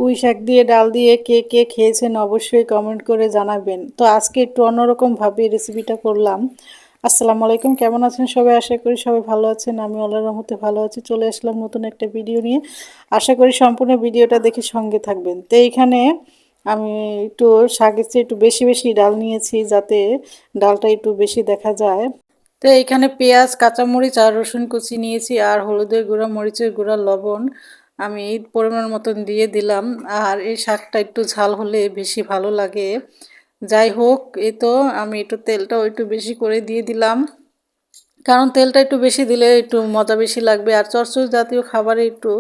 পুঁই শাক দিয়ে ডাল দিয়ে কে কে খেয়েছেন অবশ্যই কমেন্ট করে জানাবেন। তো আজকে একটু অন্যরকমভাবে রেসিপিটা করলাম। আসসালামু আলাইকুম, কেমন আছেন সবাই? আশা করি সবাই ভালো আছেন। আমি আল্লাহর রহমতে ভালো আছি। চলে আসলাম নতুন একটা ভিডিও নিয়ে। আশা করি সম্পূর্ণ ভিডিওটা দেখে সঙ্গে থাকবেন। তো এইখানে আমি একটু শাকের চেয়ে একটু বেশি বেশি ডাল নিয়েছি, যাতে ডালটা একটু বেশি দেখা যায়। তো এইখানে পেঁয়াজ, কাঁচামরিচ আর রসুন কুচি নিয়েছি, আর হলুদের গুঁড়া, মরিচের গুঁড়া, লবণ আমি পরিমাণ মতন দিয়ে দিলাম। আর এই শাকটা একটু ঝাল হলে বেশি ভালো লাগে। যাই হোক, এই তো আমি একটু তেলটাও একটু বেশি করে দিয়ে দিলাম, কারণ তেলটা একটু বেশি দিলে একটু মজা বেশি লাগবে। আর চরচর জাতীয় খাবারে একটু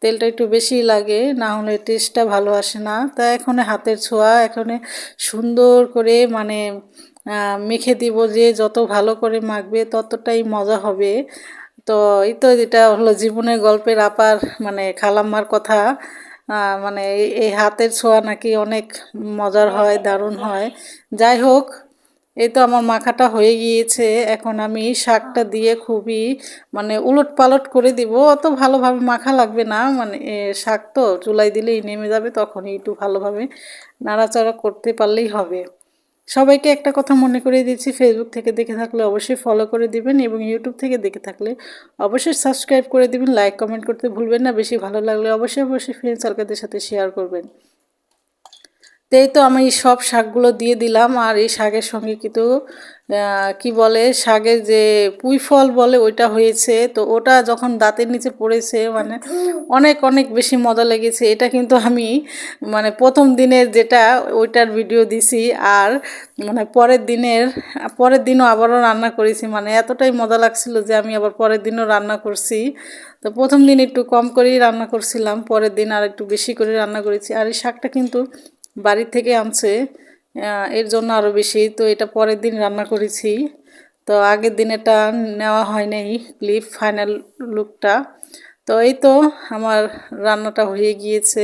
তেলটা একটু বেশি লাগে, না হলে টেস্টটা ভালো আসে না। তা এখন হাতের ছোঁয়া, এখন সুন্দর করে মানে মেখে দিব, যে যত ভালো করে মাখবে ততটাই মজা হবে। তো এই তো এটা হলো জীবনের গল্পের আপার মানে খালাম্মার কথা। মানে এই হাতের ছোঁয়া নাকি অনেক মজার হয়, দারুণ হয়। যাই হোক, এই তো আমার মাখাটা হয়ে গিয়েছে। এখন আমি শাকটা দিয়ে খুবই মানে উলট পালট করে দিব। অত ভালোভাবে মাখা লাগবে না, মানে শাক তো চুলায় দিলেই নেমে যাবে, তখনই একটু ভালোভাবে নাড়াচাড়া করতে পারলেই হবে। সবাইকে একটা কথা মনে করিয়ে দিচ্ছি, ফেসবুক থেকে দেখে থাকলে অবশ্যই ফলো করে দিবেন, এবং ইউটিউব থেকে দেখে থাকলে অবশ্যই সাবস্ক্রাইব করে দিবেন। লাইক কমেন্ট করতে ভুলবেন না। বেশি ভালো লাগলে অবশ্যই অবশ্যই ফ্রেন্ড সার্কেলদের সাথে শেয়ার করবেন। তো এই তো আমি সব শাকগুলো দিয়ে দিলাম। আর এই শাকের সঙ্গে কিন্তু কি বলে, শাকের যে পুঁই ফল বলে ওইটা হয়েছে। তো ওটা যখন দাঁতের নিচে পড়েছে মানে অনেক অনেক বেশি মজা লেগেছে। এটা কিন্তু আমি মানে প্রথম দিনের যেটা ওইটার ভিডিও দিছি, আর মানে পরের দিনও আবারও রান্না করেছি। মানে এতটাই মজা লাগছিল যে আমি আবার পরের দিনও রান্না করছি। তো প্রথম দিন একটু কম করেই রান্না করছিলাম, পরের দিন আর একটু বেশি করে রান্না করেছি। আর এই শাকটা কিন্তু বাড়ি থেকে আনছে, এর জন্য আরও বেশি। তো এটা পরের দিন রান্না করেছি। তো আগের দিন এটা নেওয়া হয় নাই ক্লিপ, ফাইনাল লুকটা। তো এই তো আমার রান্নাটা হয়ে গিয়েছে।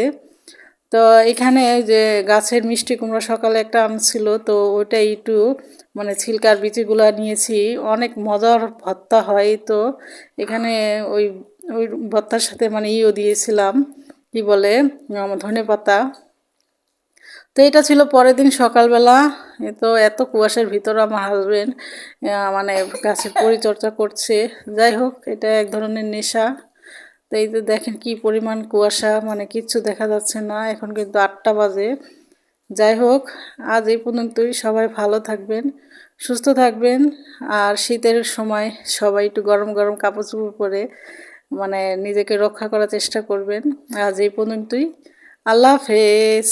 তো এখানে যে গাছের মিষ্টি কুমড়া সকালে একটা আনছিল, তো ওইটা একটু মানে ছিলকার বিচিগুলো নিয়েছি। অনেক মজার ভর্তা হয়। তো এখানে ওই ওই ভর্তার সাথে মানে দিয়েছিলাম, কি বলে, ধনেপাতা। তো এটা ছিল পরের দিন সকালবেলা। এ তো এত কুয়াশার ভিতরে আমার হাজবেন্ড মানে গাছের পরিচর্যা করছে। যাই হোক, এটা এক ধরনের নেশা। তো এই যে দেখেন কি পরিমাণ কুয়াশা, মানে কিচ্ছু দেখা যাচ্ছে না। এখন কিন্তু 8টা বাজে। যাই হোক, আজ এই পর্যন্তই। সবাই ভালো থাকবেন, সুস্থ থাকবেন। আর শীতের সময় সবাই একটু গরম গরম কাপড় চোপড় পরে মানে নিজেকে রক্ষা করার চেষ্টা করবেন। আজ এই পর্যন্তই। আল্লাহ হাফেজ।